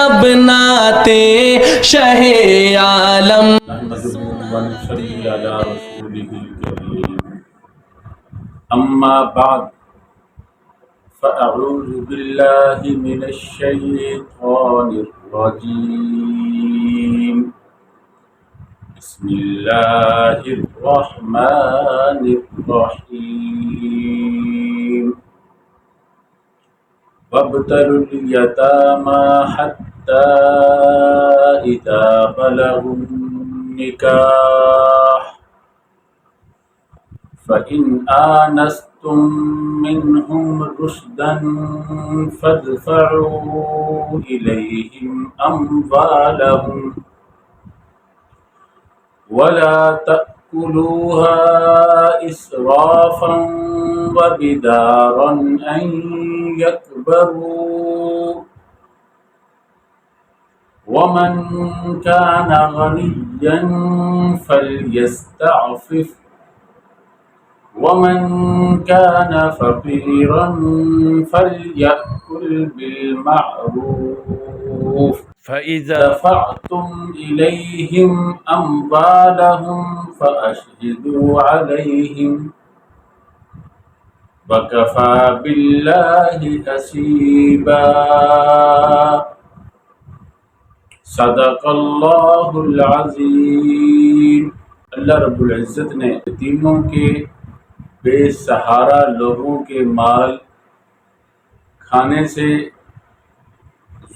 شب ناتے شہ عالم. نحمده ونصلي على رسوله الكريم أما بعد فأعوذ بالله من الشيطان الرجيم بسم الله الرحمن الرحيم وابتلوا اليتامى حتى إذا بلغوا النكاح فإن آنستم منهم رشدا فادفعوا إليهم أموالهم ولا تأكلوها إسرافا وبدارا أن يكبروا ومن كان غنيا فليستعفف ومن كان فقيرا فليأكل بالمعروف فإذا دفعتم إليهم أموالهم فأشهدوا عليهم وكفى بالله حسيبا صدق اللہ العظیم. اللہ رب العزت نے یتیموں کے بے سہارا لوگوں کے مال کھانے سے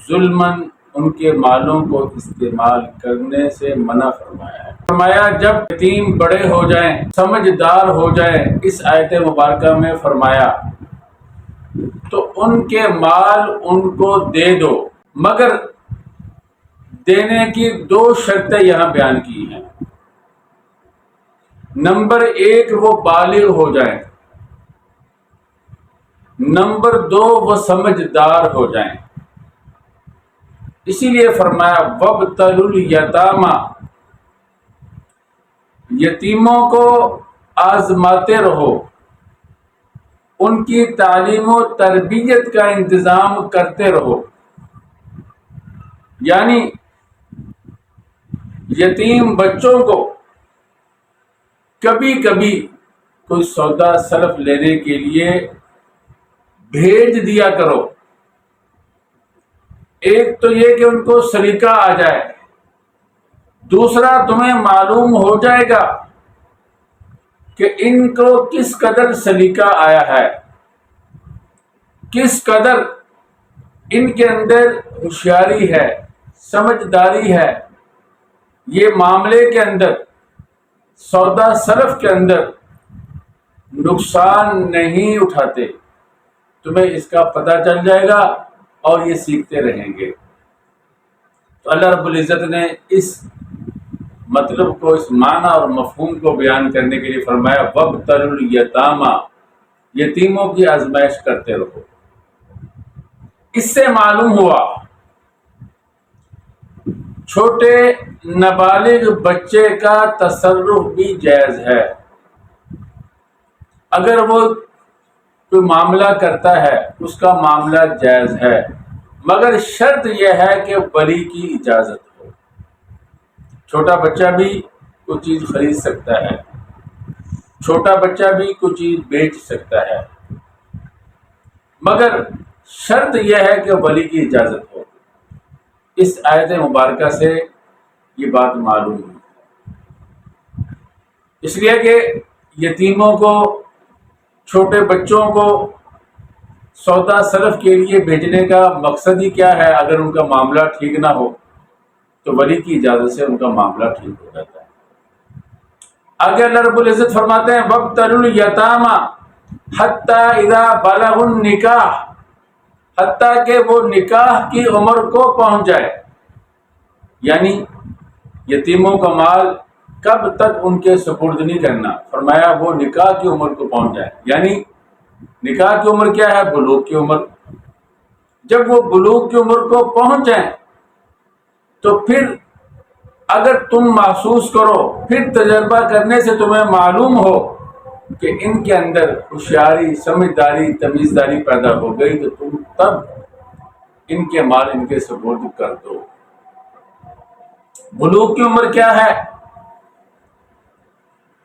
ظلماً ان کے مالوں کو استعمال کرنے سے منع فرمایا ہے. فرمایا جب یتیم بڑے ہو جائیں، سمجھدار ہو جائیں، اس آیت مبارکہ میں فرمایا تو ان کے مال ان کو دے دو، مگر دینے کی دو شرطیں یہاں بیان کی ہیں. نمبر ایک، وہ بالغ ہو جائیں. نمبر دو، وہ سمجھدار ہو جائیں. اسی لیے فرمایا وابتلوا الیتامى، یتیموں کو آزماتے رہو، ان کی تعلیم و تربیت کا انتظام کرتے رہو. یعنی یتیم بچوں کو کبھی کبھی کوئی سودا صرف لینے کے لیے بھیج دیا کرو. ایک تو یہ کہ ان کو سلیقہ آ جائے، دوسرا تمہیں معلوم ہو جائے گا کہ ان کو کس قدر سلیقہ آیا ہے، کس قدر ان کے اندر ہوشیاری ہے، سمجھداری ہے. یہ معاملے کے اندر، سودا صرف کے اندر نقصان نہیں اٹھاتے. تمہیں اس کا پتہ چل جائے گا اور یہ سیکھتے رہیں گے. تو اللہ رب العزت نے اس مطلب کو، اس معنی اور مفہوم کو بیان کرنے کے لیے فرمایا وابتلوا الیتامى، یتیموں کی آزمائش کرتے رہو. اس سے معلوم ہوا چھوٹے نابالغ بچے کا تصرف بھی جائز ہے. اگر وہ کوئی معاملہ کرتا ہے اس کا معاملہ جائز ہے، مگر شرط یہ ہے کہ ولی کی اجازت ہو. چھوٹا بچہ بھی کوئی چیز خرید سکتا ہے، چھوٹا بچہ بھی کوئی چیز بیچ سکتا ہے، مگر شرط یہ ہے کہ ولی کی اجازت ہو. اس آیت مبارکہ سے یہ بات معلوم ہے. اس لیے کہ یتیموں کو، چھوٹے بچوں کو سودا صرف کے لیے بھیجنے کا مقصد ہی کیا ہے؟ اگر ان کا معاملہ ٹھیک نہ ہو تو ولی کی اجازت سے ان کا معاملہ ٹھیک ہو جاتا ہے. آگے اللہ رب العزت فرماتے ہیں وابتلوا الیتامى حتی اذا بلغوا النکاح، حتیٰ کہ وہ نکاح کی عمر کو پہنچ جائے. یعنی یتیموں کا مال کب تک ان کے سپرد نہیں کرنا، فرمایا وہ نکاح کی عمر کو پہنچ جائے. یعنی نکاح کی عمر کیا ہے؟ بلوغ کی عمر. جب وہ بلوغ کی عمر کو پہنچ جائیں تو پھر اگر تم محسوس کرو، پھر تجربہ کرنے سے تمہیں معلوم ہو کہ ان کے اندر ہوشیاری، سمجھداری، تمیزداری پیدا ہو گئی، تو تم تب ان کے مال ان کے سپرد کر دو۔ بلوغ کی عمر کیا ہے؟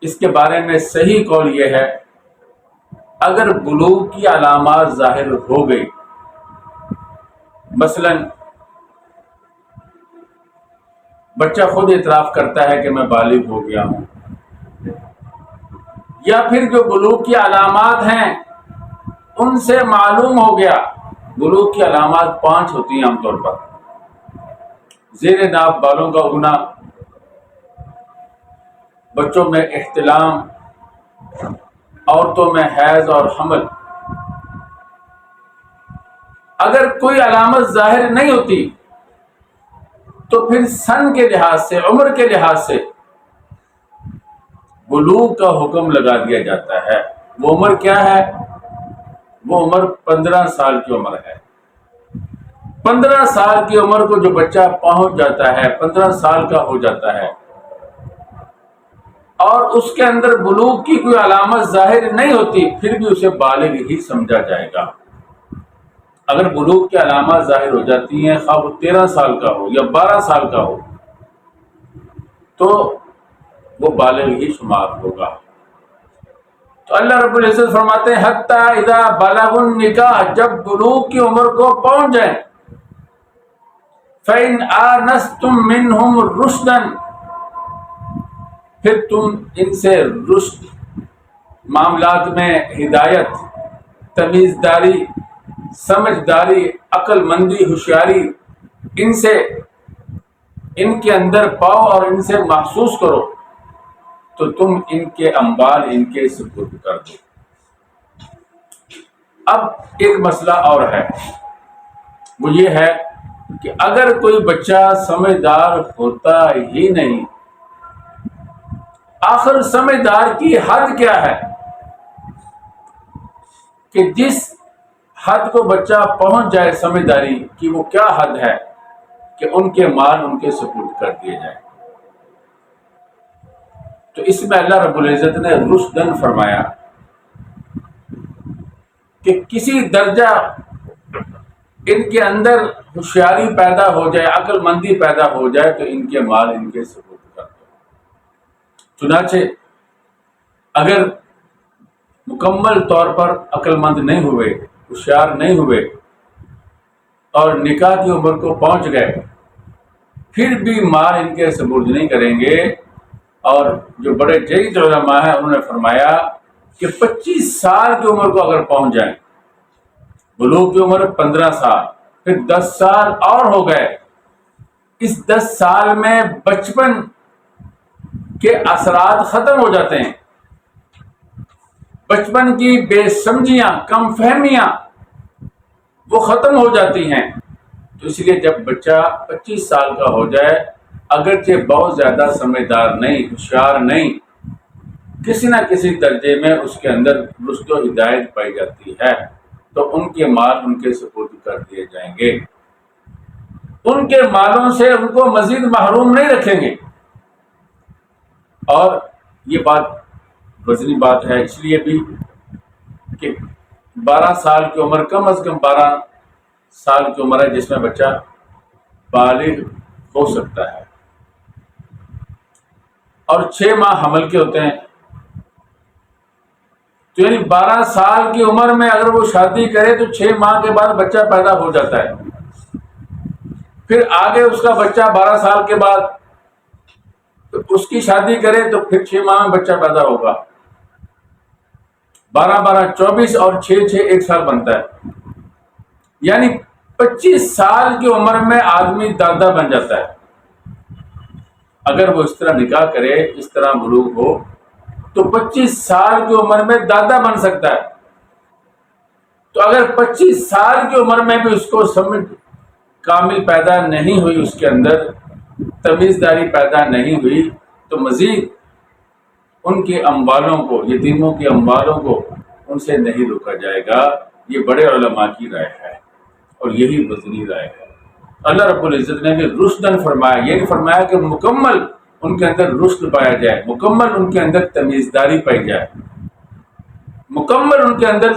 اس کے بارے میں صحیح قول یہ ہے، اگر بلوغ کی علامات ظاہر ہو گئی، مثلا بچہ خود اعتراف کرتا ہے کہ میں بالغ ہو گیا ہوں، یا پھر جو بلوغ کی علامات ہیں ان سے معلوم ہو گیا۔ بلوغ کی علامات 5 ہوتی ہیں عام طور پر: زیر ناف بالوں کا اگنا، بچوں میں احتلام، عورتوں میں حیض اور حمل۔ اگر کوئی علامت ظاہر نہیں ہوتی تو پھر سن کے لحاظ سے، عمر کے لحاظ سے بلوغ کا حکم لگا دیا جاتا ہے۔ وہ عمر کیا ہے؟ وہ عمر 15 سال کی عمر ہے۔ 15 سال کی عمر کو جو بچہ پہنچ جاتا ہے، 15 سال کا ہو جاتا ہے، اور اس کے اندر بلوغ کی کوئی علامت ظاہر نہیں ہوتی، پھر بھی اسے بالغ ہی سمجھا جائے گا۔ اگر بلوغ کی علامات ظاہر ہو جاتی ہیں، خواہ وہ 13 سال کا ہو یا 12 سال کا ہو، تو وہ بالغ ہی شمار ہوگا۔ تو اللہ رب العزت فرماتے ہیں حتی اذا بلغوا النکاح، جب بلوغ کی عمر کو پہنچ جائیں، فإن آنستم منہم رشدا، پھر تم ان سے رشد، معاملات میں ہدایت، تمیزداری، سمجھداری، عقل مندی، ہوشیاری ان کے اندر پاؤ اور ان سے محسوس کرو، تو تم ان کے اموال ان کے سپرد کر دو۔ اب ایک مسئلہ اور ہے، وہ یہ ہے کہ اگر کوئی بچہ سمجھدار ہوتا ہی نہیں، آخر سمجھدار کی حد کیا ہے؟ کہ جس حد کو بچہ پہنچ جائے سمجھداری کی، وہ کیا حد ہے؟ کہ ان کے مال ان کے سپرد کر دیے جائیں۔ تو اس میں اللہ رب العزت نے رشدن فرمایا کہ کسی درجہ ان کے اندر ہوشیاری پیدا ہو جائے، عقل مندی پیدا ہو جائے، تو ان کے مال ان کے سپرد کر دو۔ چنانچہ اگر مکمل طور پر عقل مند نہیں ہوئے، ہوشیار نہیں ہوئے، اور نکاح کی عمر کو پہنچ گئے، پھر بھی مال ان کے سپرد نہیں کریں گے، اور جو بڑے جید علماء ہیں انہوں نے فرمایا کہ 25 سال کی عمر کو اگر پہنچ جائیں، بلوغ کی عمر 15 سال، پھر 10 سال اور ہو گئے، اس 10 سال میں بچپن کے اثرات ختم ہو جاتے ہیں، بچپن کی بے سمجھیاں، کم فہمیاں وہ ختم ہو جاتی ہیں۔ تو اس لیے جب بچہ 25 سال کا ہو جائے، اگرچہ بہت زیادہ سمجھدار نہیں، ہوشیار نہیں، کسی نہ کسی درجے میں اس کے اندر رشد و ہدایت پائی جاتی ہے، تو ان کے مال ان کے سپرد کر دیے جائیں گے۔ ان کے مالوں سے ان کو مزید محروم نہیں رکھیں گے۔ اور یہ بات وزنی بات ہے اس لیے بھی کہ 12 سال کی عمر، کم از کم 12 سال کی عمر ہے جس میں بچہ بالغ ہو سکتا ہے، اور 6 ماہ حمل کے ہوتے ہیں۔ تو یعنی 12 سال کی عمر میں اگر وہ شادی کرے تو 6 ماہ کے بعد بچہ پیدا ہو جاتا ہے، پھر آگے اس کا بچہ 12 سال کے بعد اس کی شادی کرے تو پھر 6 ماہ میں بچہ پیدا ہوگا، 12 12 24 اور 6 6 1 سال بنتا ہے، یعنی 25 سال کی عمر میں آدمی دادا بن جاتا ہے۔ اگر وہ اس طرح نکاح کرے، اس طرح بلوغ ہو، تو 25 سال کی عمر میں دادا بن سکتا ہے۔ تو اگر 25 سال کی عمر میں بھی اس کو سمجھ کامل پیدا نہیں ہوئی، اس کے اندر تمیزداری پیدا نہیں ہوئی، تو مزید ان کے اموالوں کو، یتیموں کے اموالوں کو ان سے نہیں روکا جائے گا۔ یہ بڑے علماء کی رائے ہے، اور یہی وزنی رائے ہے۔ اللہ رب العزت نے بھی رشدن فرمایا، یہ نہیں فرمایا کہ مکمل ان کے اندر رشد پایا جائے، مکمل ان کے اندر تمیزداری پائی جائے، مکمل ان کے اندر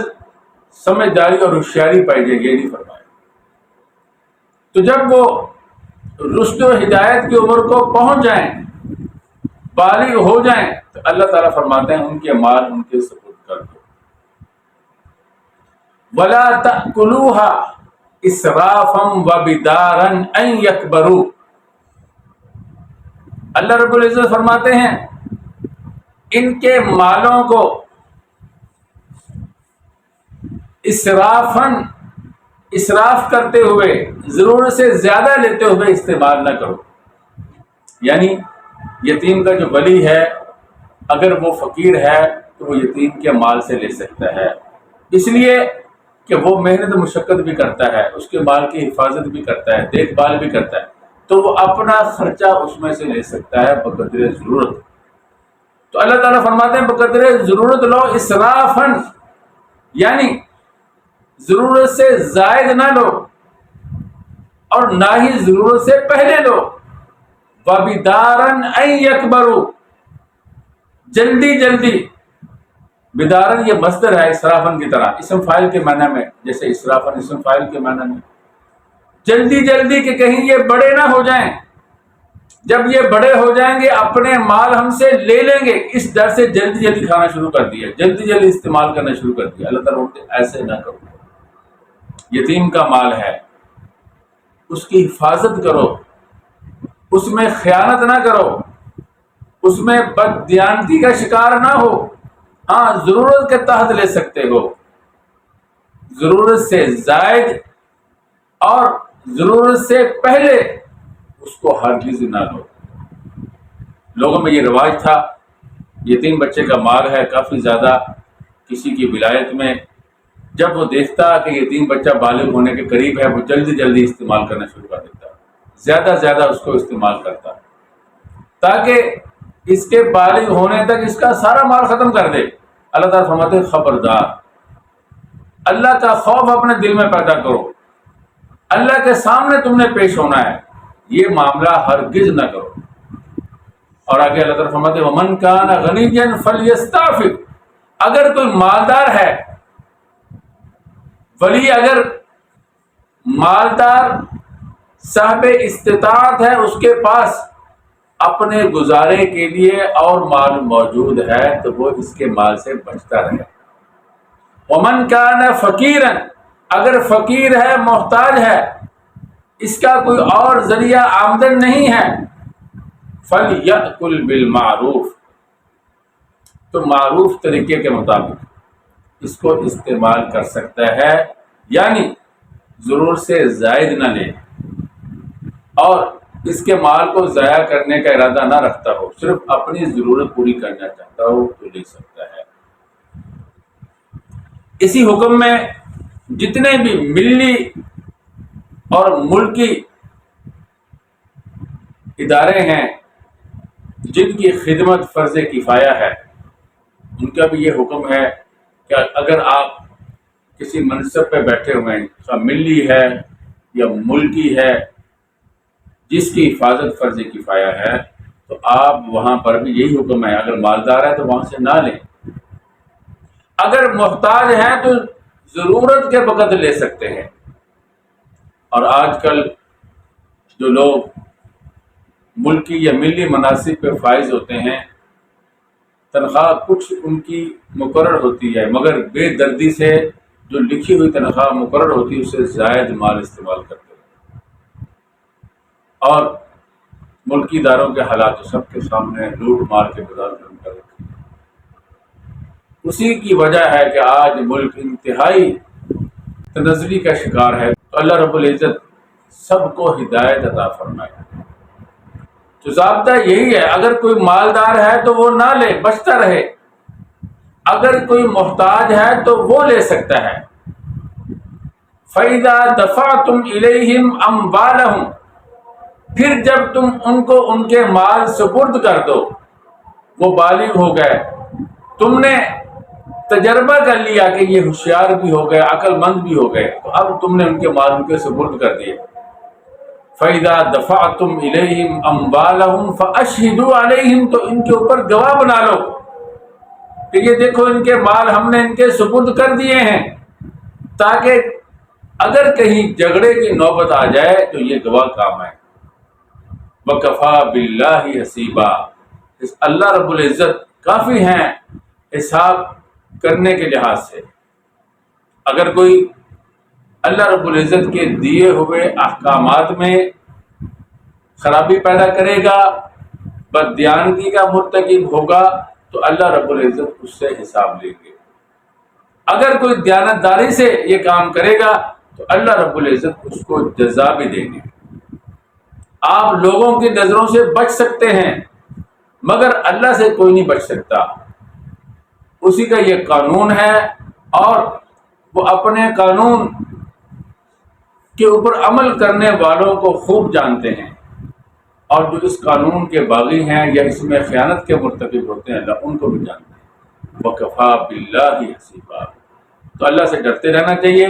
سمجھداری اور ہوشیاری پائی جائے، یہ نہیں فرمایا۔ تو جب وہ رشد و ہدایت کی عمر کو پہنچ جائیں، بالغ ہو جائیں، تو اللہ تعالیٰ فرماتے ہیں ان کے مال ان کے سپرد کر دو. وَلَا تَأْكُلُوهَا إِسْرَافًا وَبِدَارًا أَن يَكْبَرُوا. اللہ رب العزت فرماتے ہیں ان کے مالوں کو اسراف کرتے ہوئے، ضرورت سے زیادہ لیتے ہوئے استعمال نہ کرو. یعنی یتیم کا جو ولی ہے اگر وہ فقیر ہے تو وہ یتیم کے مال سے لے سکتا ہے، اس لیے کہ وہ محنت مشقت بھی کرتا ہے، اس کے مال کی حفاظت بھی کرتا ہے، دیکھ بھال بھی کرتا ہے، تو وہ اپنا خرچہ اس میں سے لے سکتا ہے بقدر ضرورت. تو اللہ تعالیٰ فرماتے ہیں بقدر ضرورت لو، اسرافن یعنی ضرورت سے زائد نہ لو اور نہ ہی ضرورت سے پہلے لو. وَبِدَارًا أَن يَكْبَرُوا، جلدی جلدی. بدارن یہ مصدر ہے اسرافن کی طرح، اسم فاعل کے معنی میں، جیسے اسرافن اسم فاعل کے معنی میں. جلدی جلدی کہ کہیں یہ بڑے نہ ہو جائیں. جب یہ بڑے ہو جائیں گے اپنے مال ہم سے لے لیں گے، اس ڈر سے جلدی جلدی کھانا شروع کر دیا، جلدی جلدی استعمال کرنا شروع کر دیا. اللہ تعالیٰ بولتے ایسے نہ کرو. یتیم کا مال ہے، اس کی حفاظت کرو، اس میں خیانت نہ کرو، اس میں بددیانتی کا شکار نہ ہو. ہاں ضرورت کے تحت لے سکتے ہو، ضرورت سے زائد اور ضرورت سے پہلے اس کو ہرگز نہ لو. لوگوں میں یہ رواج تھا، یتیم بچے کا مال ہے کافی زیادہ کسی کی ولایت میں، جب وہ دیکھتا کہ یتیم بچہ بالغ ہونے کے قریب ہے وہ جلدی جلدی استعمال کرنا شروع کر دیتا، زیادہ زیادہ اس کو استعمال کرتا تاکہ اس کے بالغ ہونے تک اس کا سارا مال ختم کر دے. اللہ تعالیٰ فرماتے ہیں خبردار، اللہ کا خوف اپنے دل میں پیدا کرو، اللہ کے سامنے تم نے پیش ہونا ہے، یہ معاملہ ہرگز نہ کرو. اور آگے اللہ تعالیٰ فرماتے ہیں وَمَنْ كَانَ غَنِيًّا فَلْيَسْتَعْفِفْ. اگر کوئی مالدار ہے، ولی اگر مالدار صاحب استطاعت ہے، اس کے پاس اپنے گزارے کے لیے اور مال موجود ہے تو وہ اس کے مال سے بچتا رہے. وَمَنْ كَانَ فَقِيرًا، اگر فقیر ہے، محتاج ہے، اس کا کوئی اور ذریعہ آمدن نہیں ہے، فَلْيَأْكُلْ بِالْمَعْرُوفِ، تو معروف طریقے کے مطابق اس کو استعمال کر سکتا ہے. یعنی ضرورت سے زائد نہ لے اور اس کے مال کو ضائع کرنے کا ارادہ نہ رکھتا ہو، صرف اپنی ضرورت پوری کرنا چاہتا ہو تو لے سکتا ہے. اسی حکم میں جتنے بھی ملی اور ملکی ادارے ہیں جن کی خدمت فرض کفایہ ہے، ان کا بھی یہ حکم ہے کہ اگر آپ کسی منصب پہ بیٹھے ہوئے ہیں، خواہ ملی ہے یا ملکی ہے، جس کی حفاظت فرض کفایہ ہے، تو آپ وہاں پر بھی یہی حکم ہے، اگر مالدار ہے تو وہاں سے نہ لیں، اگر محتاج ہے تو ضرورت کے وقت لے سکتے ہیں. اور آج کل جو لوگ ملکی یا ملی مناصب پہ فائز ہوتے ہیں، تنخواہ کچھ ان کی مقرر ہوتی ہے، مگر بے دردی سے جو لکھی ہوئی تنخواہ مقرر ہوتی ہے اس سے زائد مال استعمال کرتے ہیں. اور ملکی اداروں کے حالات سب کے سامنے لوٹ مار کے بازار گرم کر رکھے ہیں. اسی کی وجہ ہے کہ آج ملک انتہائی تنزلی کا شکار ہے. تو اللہ رب العزت سب کو ہدایت عطا فرمائے. تو ضابطہ یہی ہے، اگر کوئی مالدار ہے تو وہ نہ لے، بچتا رہے، اگر کوئی محتاج ہے تو وہ لے سکتا ہے. فَإِذَا دَفَعْتُمْ إِلَيْهِمْ أَمْوَالَهُمْ، پھر جب تم ان کو ان کے مال سپرد کر دو، وہ بالغ ہو گئے، تم نے تجربہ کر لیا کہ یہ ہوشیار بھی ہو گئے، عقل مند بھی ہو گئے، تو اب تم نے ان کے مال ان کے سپرد کر دیے. فَإِذَا دَفَعْتُمْ إِلَيْهِمْ أَمْوَالَهُمْ فَأَشْهِدُوا عَلَيْهِمْ، تو ان کے اوپر گواہ بنا لو کہ یہ دیکھو ان کے مال ہم نے ان کے سپرد کر دیے ہیں، تاکہ اگر کہیں جھگڑے کی نوبت آ جائے تو یہ گواہ کام ہے. وَكَفَى بِاللَّهِ حَسِيبًا، اللہ رب العزت کافی ہیں حساب کرنے کے لحاظ سے. اگر کوئی اللہ رب العزت کے دیے ہوئے احکامات میں خرابی پیدا کرے گا، بددیانتی کا مرتکب ہوگا، تو اللہ رب العزت اس سے حساب لیں گے. اگر کوئی دیانتداری سے یہ کام کرے گا تو اللہ رب العزت اس کو جزا بھی دیں گے. آپ لوگوں کی نظروں سے بچ سکتے ہیں مگر اللہ سے کوئی نہیں بچ سکتا. اسی کا یہ قانون ہے اور وہ اپنے قانون کے اوپر عمل کرنے والوں کو خوب جانتے ہیں، اور جو اس قانون کے باغی ہیں یا اس میں خیانت کے مرتکب ہوتے ہیں اللہ ان کو بھی جانتے ہیں. وَكَفَى بِاللَّهِ حَسِيبًا، تو اللہ سے ڈرتے رہنا چاہیے.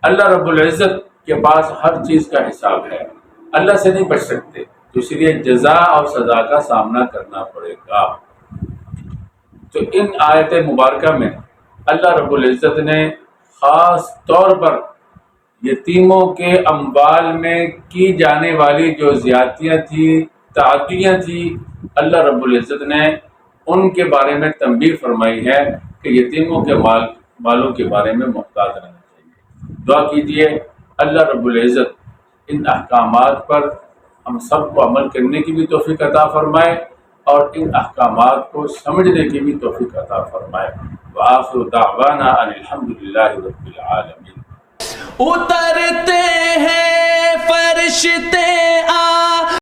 اللہ رب العزت کے پاس ہر چیز کا حساب ہے، اللہ سے نہیں بچ سکتے، تو اس لیے جزا اور سزا کا سامنا کرنا پڑے گا. تو ان آیت مبارکہ میں اللہ رب العزت نے خاص طور پر یتیموں کے اموال میں کی جانے والی جو زیادتیاں تھیں، تعدیاں تھیں، اللہ رب العزت نے ان کے بارے میں تنبیہ فرمائی ہے کہ یتیموں کے مالوں کے بارے میں محتاط رہنا چاہیے. دعا کیجیے اللہ رب العزت ان احکامات پر ہم سب کو عمل کرنے کی بھی توفیق عطا فرمائے اور ان احکامات کو سمجھنے کی بھی توفیق عطا فرمائے. وآخر دعوانا ان الحمدللہ رب العالمین. اترتے ہیں فرشتے